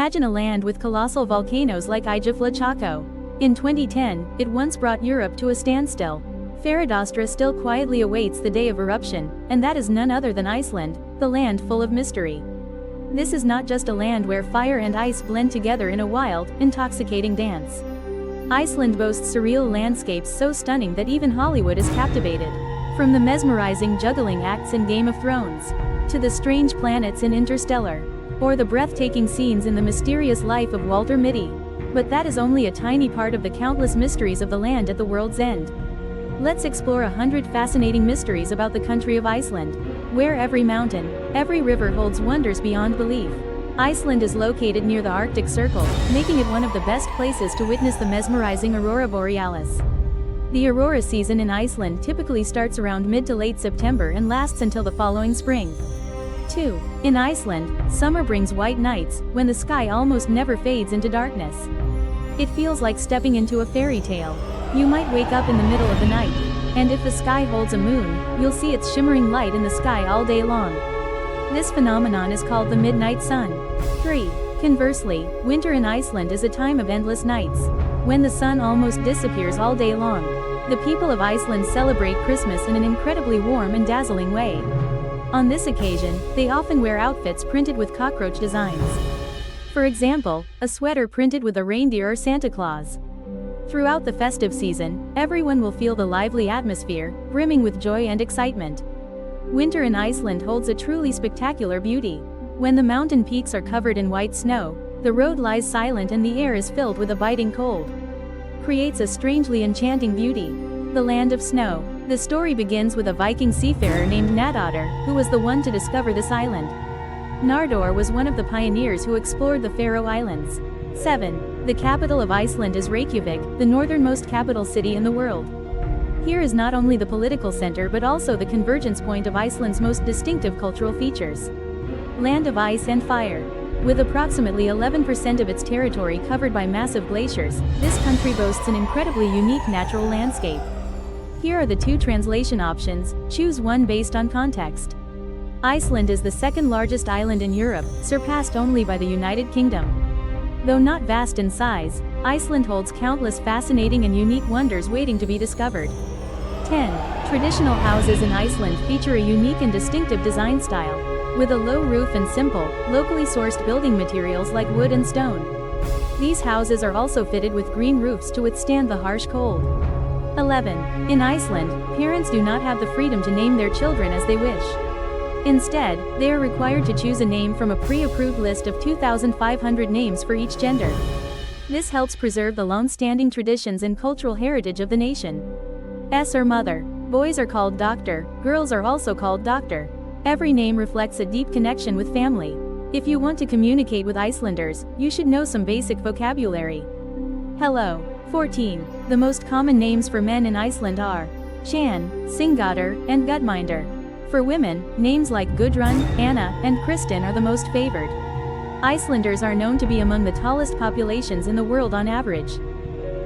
Imagine a land with colossal volcanoes like Chaco. In 2010, it once brought Europe to a standstill. Ferradostra still quietly awaits the day of eruption, and that is none other than Iceland, the land full of mystery. This is not just a land where fire and ice blend together in a wild, intoxicating dance. Iceland boasts surreal landscapes so stunning that even Hollywood is captivated. From the mesmerizing juggling acts in Game of Thrones, to the strange planets in Interstellar, or the breathtaking scenes in The Mysterious Life of Walter Mitty. But that is only a tiny part of the countless mysteries of the land at the world's end. Let's explore 100 fascinating mysteries about the country of Iceland, where every mountain, every river holds wonders beyond belief. Iceland is located near the Arctic Circle, making it one of the best places to witness the mesmerizing aurora borealis. The aurora season in Iceland typically starts around mid to late September and lasts until the following spring. 2. In Iceland, summer brings white nights, when the sky almost never fades into darkness. It feels like stepping into a fairy tale. You might wake up in the middle of the night, and if the sky holds a moon, you'll see its shimmering light in the sky all day long. This phenomenon is called the midnight sun. 3. Conversely, winter in Iceland is a time of endless nights, when the sun almost disappears all day long. The people of Iceland celebrate Christmas in an incredibly warm and dazzling way. On this occasion, they often wear outfits printed with cockroach designs. For example, a sweater printed with a reindeer or Santa Claus. Throughout the festive season, everyone will feel the lively atmosphere, brimming with joy and excitement. Winter in Iceland holds a truly spectacular beauty. When the mountain peaks are covered in white snow, the road lies silent and the air is filled with a biting cold. Creates a strangely enchanting beauty. The land of snow. The story begins with a Viking seafarer named Nadodr, who was the one to discover this island. Nardor was one of the pioneers who explored the Faroe Islands. 7. The capital of Iceland is Reykjavik, the northernmost capital city in the world. Here is not only the political center but also the convergence point of Iceland's most distinctive cultural features. Land of ice and fire. With approximately 11% of its territory covered by massive glaciers, this country boasts an incredibly unique natural landscape. Here are the 2 translation options, choose one based on context. Iceland is the second largest island in Europe, surpassed only by the United Kingdom. Though not vast in size, Iceland holds countless fascinating and unique wonders waiting to be discovered. 10. Traditional houses in Iceland feature a unique and distinctive design style, with a low roof and simple, locally sourced building materials like wood and stone. These houses are also fitted with green roofs to withstand the harsh cold. 11. In Iceland, parents do not have the freedom to name their children as they wish. Instead, they are required to choose a name from a pre-approved list of 2,500 names for each gender. This helps preserve the long-standing traditions and cultural heritage of the nation. S or mother. Boys are called doctor, girls are also called doctor. Every name reflects a deep connection with family. If you want to communicate with Icelanders, you should know some basic vocabulary. Hello. 14. The most common names for men in Iceland are Chan, Singadr, and Gudminder. For women, names like Gudrun, Anna, and Kristen are the most favored. Icelanders are known to be among the tallest populations in the world on average.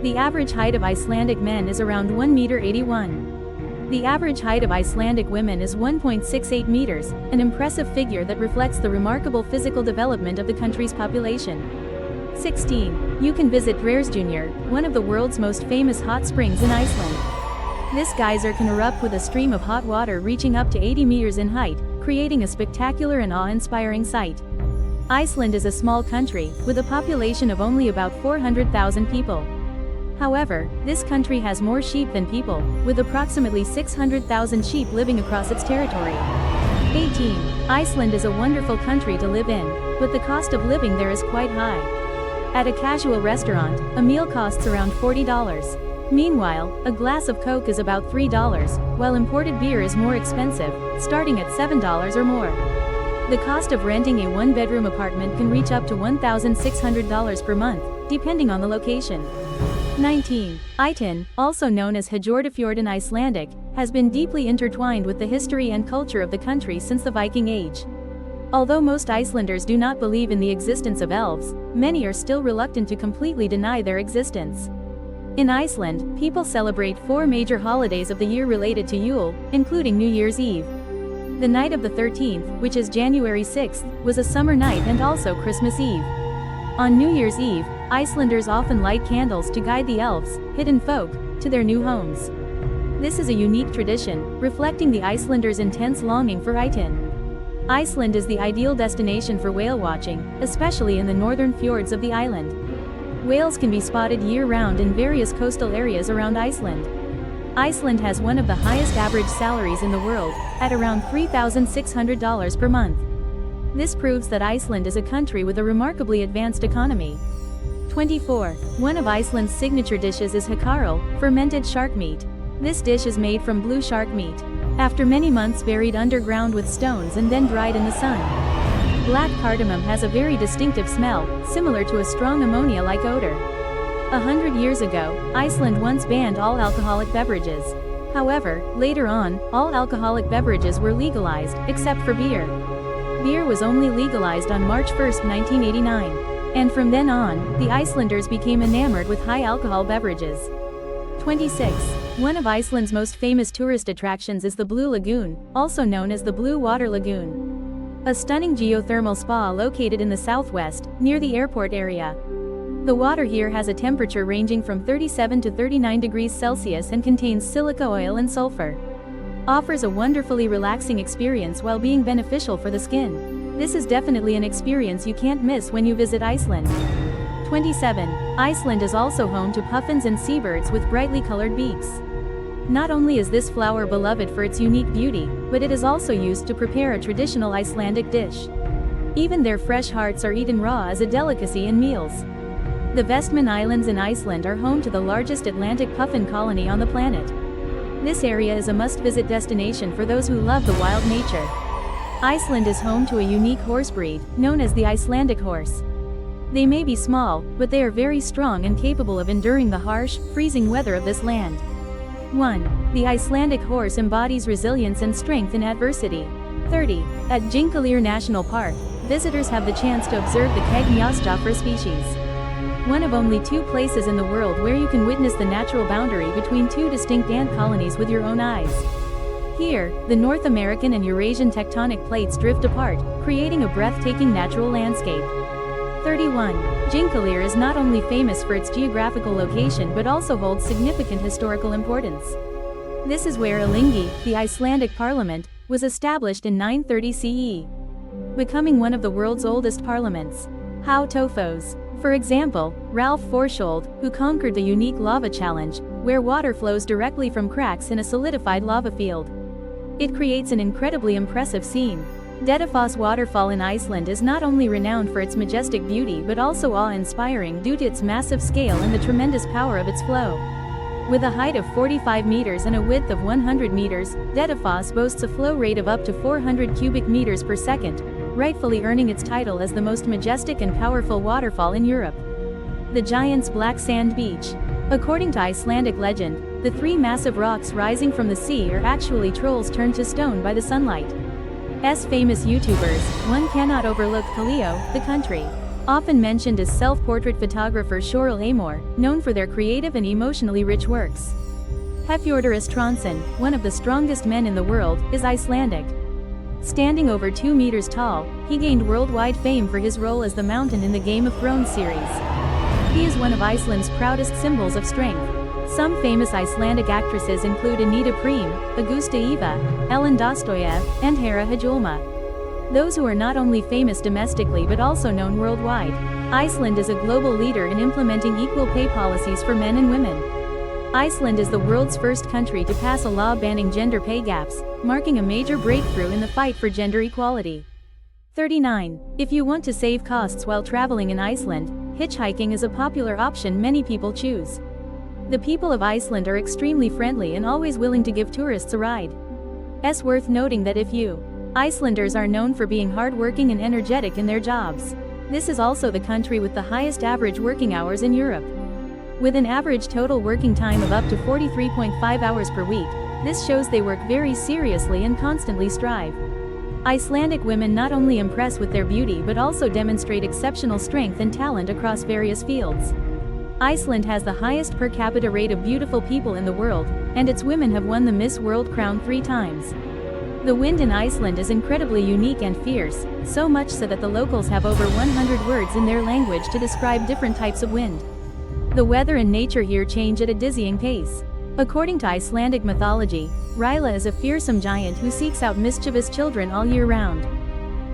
The average height of Icelandic men is around 1.81 meters. The average height of Icelandic women is 1.68 meters, an impressive figure that reflects the remarkable physical development of the country's population. 16. You can visit Jr., one of the world's most famous hot springs in Iceland. This geyser can erupt with a stream of hot water reaching up to 80 meters in height, creating a spectacular and awe-inspiring sight. Iceland is a small country, with a population of only about 400,000 people. However, this country has more sheep than people, with approximately 600,000 sheep living across its territory. 18. Iceland is a wonderful country to live in, but the cost of living there is quite high. At a casual restaurant, a meal costs around $40. Meanwhile, a glass of Coke is about $3, while imported beer is more expensive, starting at $7 or more. The cost of renting a one-bedroom apartment can reach up to $1,600 per month, depending on the location. 19. Iceland, also known as Hjordafjord in Icelandic, has been deeply intertwined with the history and culture of the country since the Viking Age. Although most Icelanders do not believe in the existence of elves, many are still reluctant to completely deny their existence. In Iceland, people celebrate 4 major holidays of the year related to Yule, including New Year's Eve. The night of the 13th, which is January 6th, was a summer night and also Christmas Eve. On New Year's Eve, Icelanders often light candles to guide the elves, hidden folk, to their new homes. This is a unique tradition, reflecting the Icelanders' intense longing for Itin. Iceland is the ideal destination for whale watching, especially in the northern fjords of the island. Whales can be spotted year-round in various coastal areas around Iceland. Iceland has one of the highest average salaries in the world, at around $3,600 per month. This proves that Iceland is a country with a remarkably advanced economy. 24. One of Iceland's signature dishes is hakarl, fermented shark meat. This dish is made from blue shark meat, after many months buried underground with stones and then dried in the sun. Black cardamom has a very distinctive smell, similar to a strong ammonia-like odor. 100 years ago, Iceland once banned all alcoholic beverages. However, later on, all alcoholic beverages were legalized, except for beer. Beer was only legalized on March 1, 1989. And from then on, the Icelanders became enamored with high-alcohol beverages. 26. One of Iceland's most famous tourist attractions is the Blue Lagoon, also known as the Blue Water Lagoon. A stunning geothermal spa located in the southwest, near the airport area. The water here has a temperature ranging from 37 to 39 degrees Celsius and contains silica oil and sulfur. Offers a wonderfully relaxing experience while being beneficial for the skin. This is definitely an experience you can't miss when you visit Iceland. 27. Iceland is also home to puffins and seabirds with brightly colored beaks. Not only is this flower beloved for its unique beauty, but it is also used to prepare a traditional Icelandic dish. Even their fresh hearts are eaten raw as a delicacy in meals. The Vestman Islands in Iceland are home to the largest Atlantic puffin colony on the planet. This area is a must-visit destination for those who love the wild nature. Iceland is home to a unique horse breed, known as the Icelandic horse. They may be small, but they are very strong and capable of enduring the harsh, freezing weather of this land. 1. The Icelandic horse embodies resilience and strength in adversity. 30. At Jinkalir National Park, visitors have the chance to observe the Kegnjastafra species. One of only 2 places in the world where you can witness the natural boundary between 2 distinct ant colonies with your own eyes. Here, the North American and Eurasian tectonic plates drift apart, creating a breathtaking natural landscape. 31. Jinkalir is not only famous for its geographical location but also holds significant historical importance. This is where Alþingi, the Icelandic parliament, was established in 930 CE, becoming one of the world's oldest parliaments. How Tofos. For example, Ralph Forshold, who conquered the unique lava challenge, where water flows directly from cracks in a solidified lava field. It creates an incredibly impressive scene. Dettifoss waterfall in Iceland is not only renowned for its majestic beauty but also awe-inspiring due to its massive scale and the tremendous power of its flow. With a height of 45 meters and a width of 100 meters, Dettifoss boasts a flow rate of up to 400 cubic meters per second, rightfully earning its title as the most majestic and powerful waterfall in Europe. The Giant's Black Sand Beach. According to Icelandic legend, the 3 massive rocks rising from the sea are actually trolls turned to stone by the sunlight. As famous YouTubers, one cannot overlook Kaleo, the country. Often mentioned as self-portrait photographer Shoril Amor, known for their creative and emotionally rich works. Hefjordur Estronsen, one of the strongest men in the world, is Icelandic. Standing over 2 meters tall, he gained worldwide fame for his role as the Mountain in the Game of Thrones series. He is one of Iceland's proudest symbols of strength. Some famous Icelandic actresses include Anita Prim, Augusta Eva, Ellen Dostoyev, and Hera Hajulma. Those who are not only famous domestically but also known worldwide. Iceland is a global leader in implementing equal pay policies for men and women. Iceland is the world's first country to pass a law banning gender pay gaps, marking a major breakthrough in the fight for gender equality. 39. If you want to save costs while traveling in Iceland, hitchhiking is a popular option many people choose. The people of Iceland are extremely friendly and always willing to give tourists a ride. It's worth noting that Icelanders are known for being hardworking and energetic in their jobs. This is also the country with the highest average working hours in Europe. With an average total working time of up to 43.5 hours per week, this shows they work very seriously and constantly strive. Icelandic women not only impress with their beauty but also demonstrate exceptional strength and talent across various fields. Iceland has the highest per capita rate of beautiful people in the world, and its women have won the Miss World crown 3 times. The wind in Iceland is incredibly unique and fierce, so much so that the locals have over 100 words in their language to describe different types of wind. The weather and nature here change at a dizzying pace. According to Icelandic mythology, Rila is a fearsome giant who seeks out mischievous children all year round.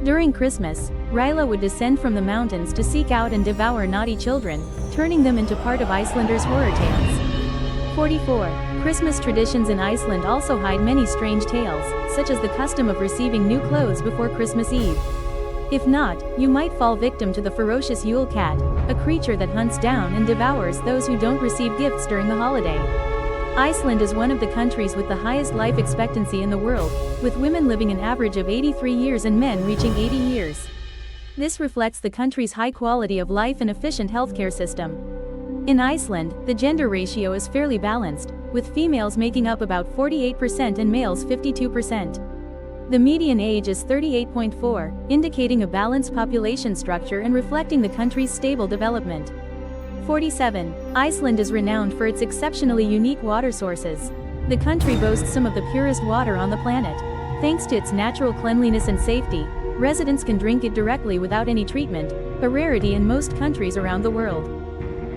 During Christmas, Rila would descend from the mountains to seek out and devour naughty children, turning them into part of Icelanders' horror tales. 44. Christmas traditions in Iceland also hide many strange tales, such as the custom of receiving new clothes before Christmas Eve. If not, you might fall victim to the ferocious Yule cat, a creature that hunts down and devours those who don't receive gifts during the holiday. Iceland is one of the countries with the highest life expectancy in the world, with women living an average of 83 years and men reaching 80 years. This reflects the country's high quality of life and efficient healthcare system. In Iceland, the gender ratio is fairly balanced, with females making up about 48% and males 52%. The median age is 38.4, indicating a balanced population structure and reflecting the country's stable development. 47. Iceland is renowned for its exceptionally unique water sources. The country boasts some of the purest water on the planet. Thanks to its natural cleanliness and safety, residents can drink it directly without any treatment, a rarity in most countries around the world.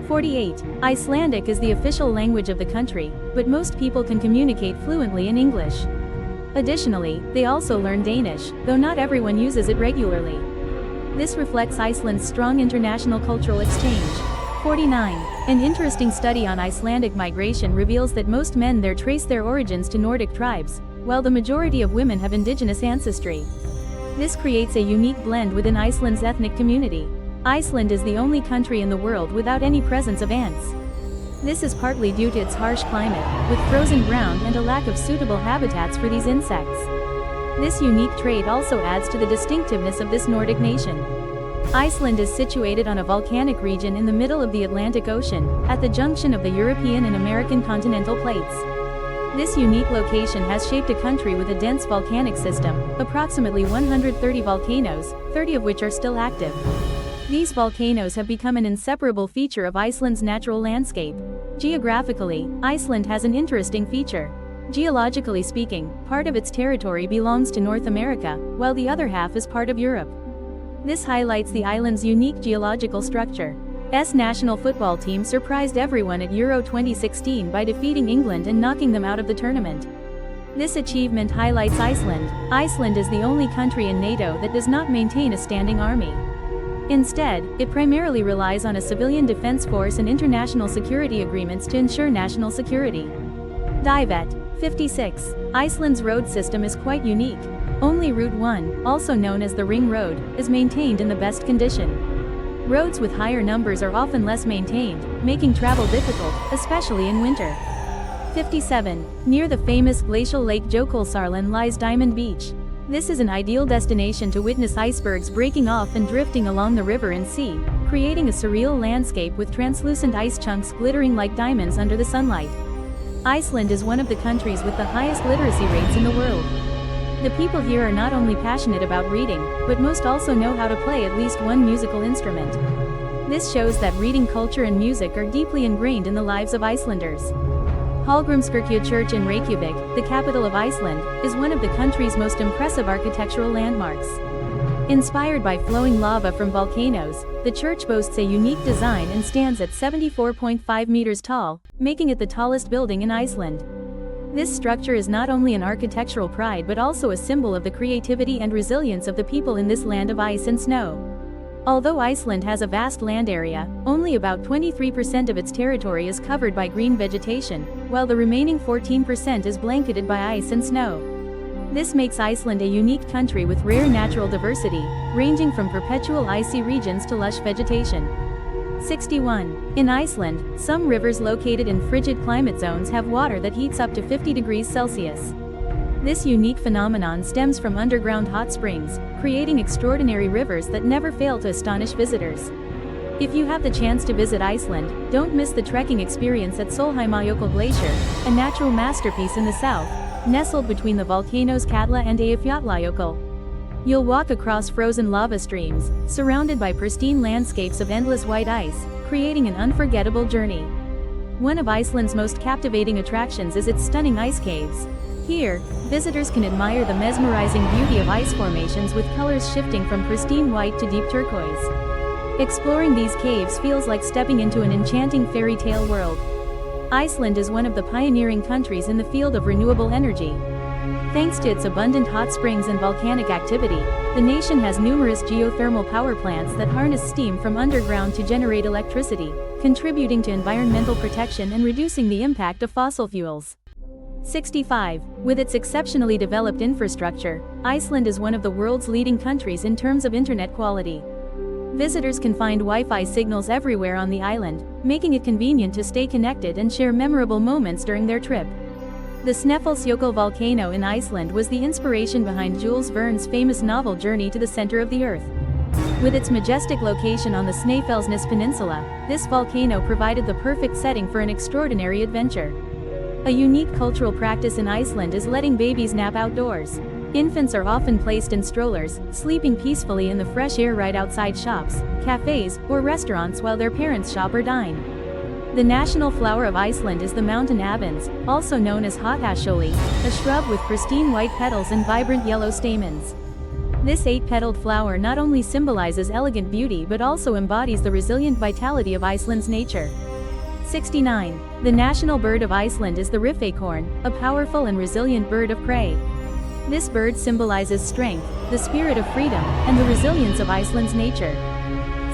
48. Icelandic is the official language of the country, but most people can communicate fluently in English. Additionally, they also learn Danish, though not everyone uses it regularly. This reflects Iceland's strong international cultural exchange. 49. An interesting study on Icelandic migration reveals that most men there trace their origins to Nordic tribes, while the majority of women have indigenous ancestry. This creates a unique blend within Iceland's ethnic community. Iceland is the only country in the world without any presence of ants. This is partly due to its harsh climate, with frozen ground and a lack of suitable habitats for these insects. This unique trait also adds to the distinctiveness of this Nordic nation. Iceland is situated on a volcanic region in the middle of the Atlantic Ocean, at the junction of the European and American continental plates. This unique location has shaped a country with a dense volcanic system, approximately 130 volcanoes, 30 of which are still active. These volcanoes have become an inseparable feature of Iceland's natural landscape. Geographically, Iceland has an interesting feature. Geologically speaking, part of its territory belongs to North America, while the other half is part of Europe. This highlights the island's unique geological structure. S national football team surprised everyone at Euro 2016 by defeating England and knocking them out of the tournament. This achievement highlights Iceland. Iceland is the only country in NATO that does not maintain a standing army. Instead, it primarily relies on a civilian defense force and international security agreements to ensure national security. Dive at 56. Iceland's road system is quite unique. Only Route 1, also known as the Ring Road, is maintained in the best condition. Roads with higher numbers are often less maintained, making travel difficult, especially in winter. 57. Near the famous glacial Lake Jökulsárlón lies Diamond Beach. This is an ideal destination to witness icebergs breaking off and drifting along the river and sea, creating a surreal landscape with translucent ice chunks glittering like diamonds under the sunlight. Iceland is one of the countries with the highest literacy rates in the world. The people here are not only passionate about reading, but most also know how to play at least one musical instrument. This shows that reading culture and music are deeply ingrained in the lives of Icelanders. Hallgrímskirkja Church in Reykjavik, the capital of Iceland, is one of the country's most impressive architectural landmarks. Inspired by flowing lava from volcanoes, the church boasts a unique design and stands at 74.5 meters tall, making it the tallest building in Iceland. This structure is not only an architectural pride but also a symbol of the creativity and resilience of the people in this land of ice and snow. Although Iceland has a vast land area, only about 23% of its territory is covered by green vegetation, while the remaining 14% is blanketed by ice and snow. This makes Iceland a unique country with rare natural diversity, ranging from perpetual icy regions to lush vegetation. 61. In Iceland, some rivers located in frigid climate zones have water that heats up to 50 degrees Celsius. This unique phenomenon stems from underground hot springs, creating extraordinary rivers that never fail to astonish visitors. If you have the chance to visit Iceland, don't miss the trekking experience at Sólheimajökull Glacier, a natural masterpiece in the south, nestled between the volcanoes Katla and Eyjafjallajökull. You'll walk across frozen lava streams, surrounded by pristine landscapes of endless white ice, creating an unforgettable journey. One of Iceland's most captivating attractions is its stunning ice caves. Here, visitors can admire the mesmerizing beauty of ice formations with colors shifting from pristine white to deep turquoise. Exploring these caves feels like stepping into an enchanting fairy tale world. Iceland is one of the pioneering countries in the field of renewable energy. Thanks to its abundant hot springs and volcanic activity, the nation has numerous geothermal power plants that harness steam from underground to generate electricity, contributing to environmental protection and reducing the impact of fossil fuels. 65. With its exceptionally developed infrastructure, Iceland is one of the world's leading countries in terms of internet quality. Visitors can find Wi-Fi signals everywhere on the island, making it convenient to stay connected and share memorable moments during their trip. The Snæfellsjökull volcano in Iceland was the inspiration behind Jules Verne's famous novel Journey to the Center of the Earth. With its majestic location on the Snæfellsnes Peninsula, this volcano provided the perfect setting for an extraordinary adventure. A unique cultural practice in Iceland is letting babies nap outdoors. Infants are often placed in strollers, sleeping peacefully in the fresh air right outside shops, cafes, or restaurants while their parents shop or dine. The national flower of Iceland is the mountain avens, also known as hotasholi, a shrub with pristine white petals and vibrant yellow stamens. This 8-petaled flower not only symbolizes elegant beauty but also embodies the resilient vitality of Iceland's nature. 69. The national bird of Iceland is the riffakorn, a powerful and resilient bird of prey. This bird symbolizes strength, the spirit of freedom, and the resilience of Iceland's nature.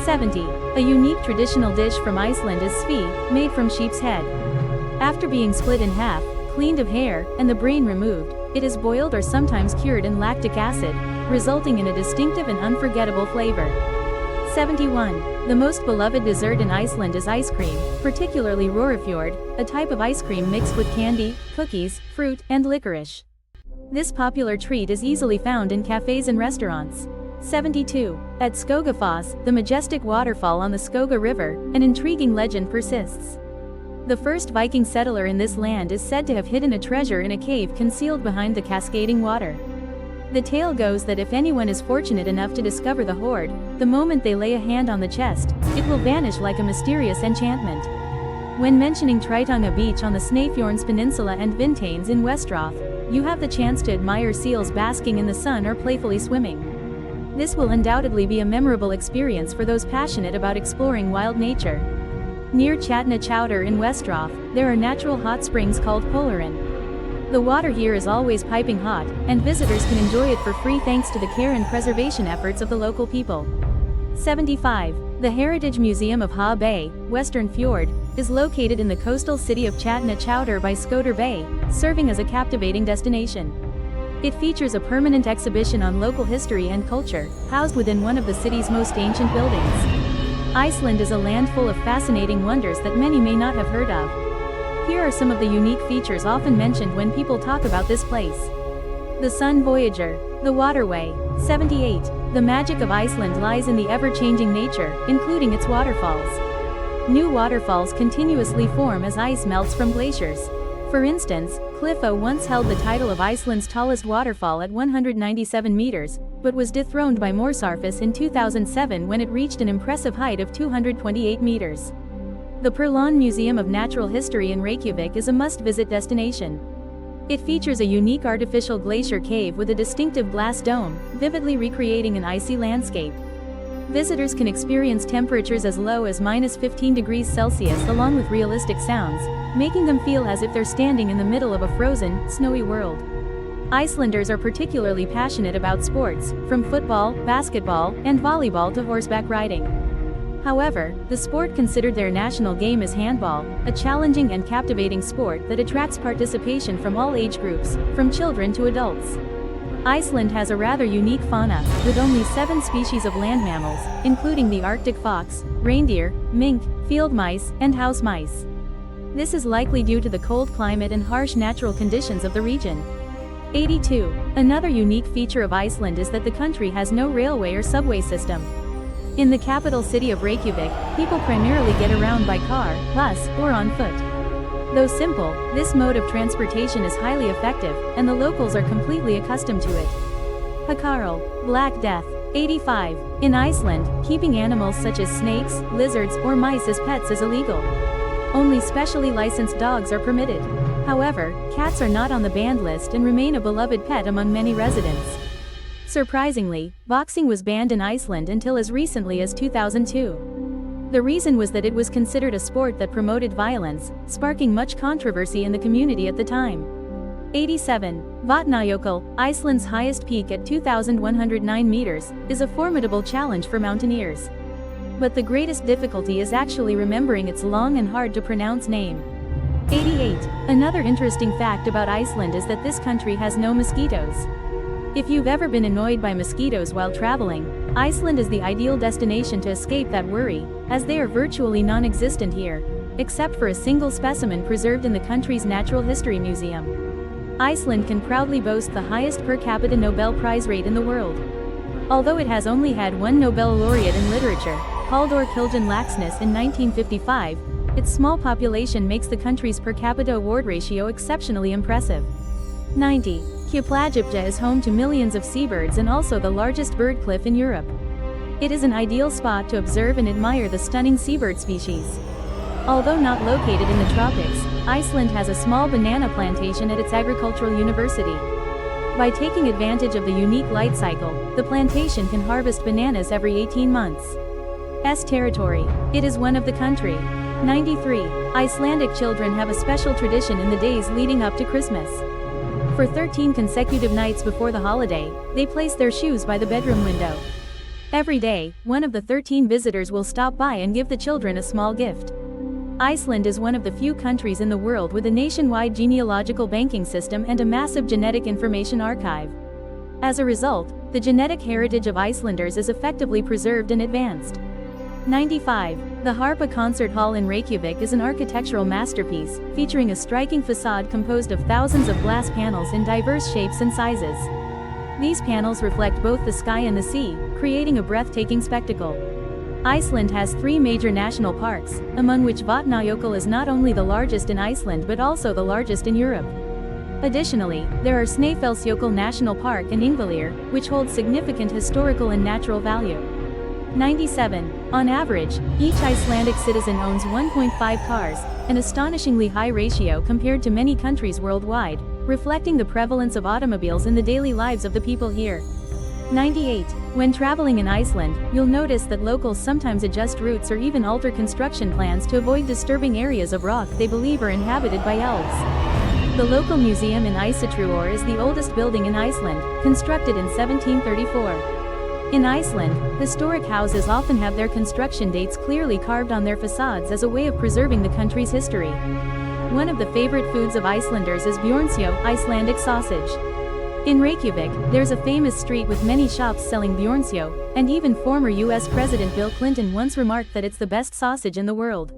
70. A unique traditional dish from Iceland is svi, made from sheep's head. After being split in half, cleaned of hair, and the brain removed, it is boiled or sometimes cured in lactic acid, resulting in a distinctive and unforgettable flavor. 71. The most beloved dessert in Iceland is ice cream, particularly Rörafjord, a type of ice cream mixed with candy, cookies, fruit, and licorice. This popular treat is easily found in cafes and restaurants. 72. At Skogafoss, the majestic waterfall on the Skoga River, an intriguing legend persists. The first Viking settler in this land is said to have hidden a treasure in a cave concealed behind the cascading water. The tale goes that if anyone is fortunate enough to discover the hoard, the moment they lay a hand on the chest, it will vanish like a mysterious enchantment. When mentioning Tritanga Beach on the Snæfjords Peninsula and Vintanes in Westroth, you have the chance to admire seals basking in the sun or playfully swimming. This will undoubtedly be a memorable experience for those passionate about exploring wild nature. Near Chatna Chowder in Westroth, there are natural hot springs called Polarin. The water here is always piping hot, and visitors can enjoy it for free thanks to the care and preservation efforts of the local people. 75. The Heritage Museum of Ha Bay, Western Fjord, is located in the coastal city of Chatna Chowder by Skoder Bay, serving as a captivating destination. It features a permanent exhibition on local history and culture, housed within one of the city's most ancient buildings. Iceland is a land full of fascinating wonders that many may not have heard of. Here are some of the unique features often mentioned when people talk about this place. The Sun Voyager, the waterway. 78. The magic of Iceland lies in the ever-changing nature, including its waterfalls. New waterfalls continuously form as ice melts from glaciers. For instance, Cliffa once held the title of Iceland's tallest waterfall at 197 meters, but was dethroned by Morsarfus in 2007 when it reached an impressive height of 228 meters. The Perlan Museum of Natural History in Reykjavik is a must-visit destination. It features a unique artificial glacier cave with a distinctive glass dome, vividly recreating an icy landscape. Visitors can experience temperatures as low as -15 degrees Celsius along with realistic sounds, making them feel as if they're standing in the middle of a frozen, snowy world. Icelanders are particularly passionate about sports, from football, basketball, and volleyball to horseback riding. However, the sport considered their national game is handball, a challenging and captivating sport that attracts participation from all age groups, from children to adults. Iceland has a rather unique fauna, with only 7 species of land mammals, including the Arctic fox, reindeer, mink, field mice, and house mice. This is likely due to the cold climate and harsh natural conditions of the region. 82. Another unique feature of Iceland is that the country has no railway or subway system. In the capital city of Reykjavik, people primarily get around by car, bus, or on foot. Though simple, this mode of transportation is highly effective, and the locals are completely accustomed to it. Hakarl, Black Death. 85. In Iceland, keeping animals such as snakes, lizards, or mice as pets is illegal. Only specially licensed dogs are permitted. However, cats are not on the banned list and remain a beloved pet among many residents. Surprisingly, boxing was banned in Iceland until as recently as 2002. The reason was that it was considered a sport that promoted violence, sparking much controversy in the community at the time. 87. Vatnajökull, Iceland's highest peak at 2,109 meters, is a formidable challenge for mountaineers. But the greatest difficulty is actually remembering its long and hard-to-pronounce name. 88. Another interesting fact about Iceland is that this country has no mosquitoes. If you've ever been annoyed by mosquitoes while traveling, Iceland is the ideal destination to escape that worry, as they are virtually non-existent here, except for a single specimen preserved in the country's Natural History Museum. Iceland can proudly boast the highest per capita Nobel Prize rate in the world. Although it has only had one Nobel laureate in literature, Halldór Kiljan Laxness in 1955, its small population makes the country's per capita award ratio exceptionally impressive. 90. Keflavik is home to millions of seabirds and also the largest bird cliff in Europe. It is an ideal spot to observe and admire the stunning seabird species. Although not located in the tropics, Iceland has a small banana plantation at its agricultural university. By taking advantage of the unique light cycle, the plantation can harvest bananas every 18 months. Territory. It is one of the country. 93. Icelandic children have a special tradition in the days leading up to Christmas. For 13 consecutive nights before the holiday, they place their shoes by the bedroom window. Every day, one of the 13 visitors will stop by and give the children a small gift. Iceland is one of the few countries in the world with a nationwide genealogical banking system and a massive genetic information archive. As a result, the genetic heritage of Icelanders is effectively preserved and advanced. 95. The Harpa Concert Hall in Reykjavik is an architectural masterpiece, featuring a striking facade composed of thousands of glass panels in diverse shapes and sizes. These panels reflect both the sky and the sea, creating a breathtaking spectacle. Iceland has 3 major national parks, among which Vatnajökull is not only the largest in Iceland but also the largest in Europe. Additionally, there are Snæfellsjökull National Park and Ingvellir, which hold significant historical and natural value. 97. On average, each Icelandic citizen owns 1.5 cars, an astonishingly high ratio compared to many countries worldwide, reflecting the prevalence of automobiles in the daily lives of the people here. 98. When traveling in Iceland, you'll notice that locals sometimes adjust routes or even alter construction plans to avoid disturbing areas of rock they believe are inhabited by elves. The local museum in Ísafjörður is the oldest building in Iceland, constructed in 1734. In Iceland, historic houses often have their construction dates clearly carved on their facades as a way of preserving the country's history. One of the favorite foods of Icelanders is björnsjó, Icelandic sausage. In Reykjavik, there's a famous street with many shops selling björnsjó, and even former US President Bill Clinton once remarked that it's the best sausage in the world.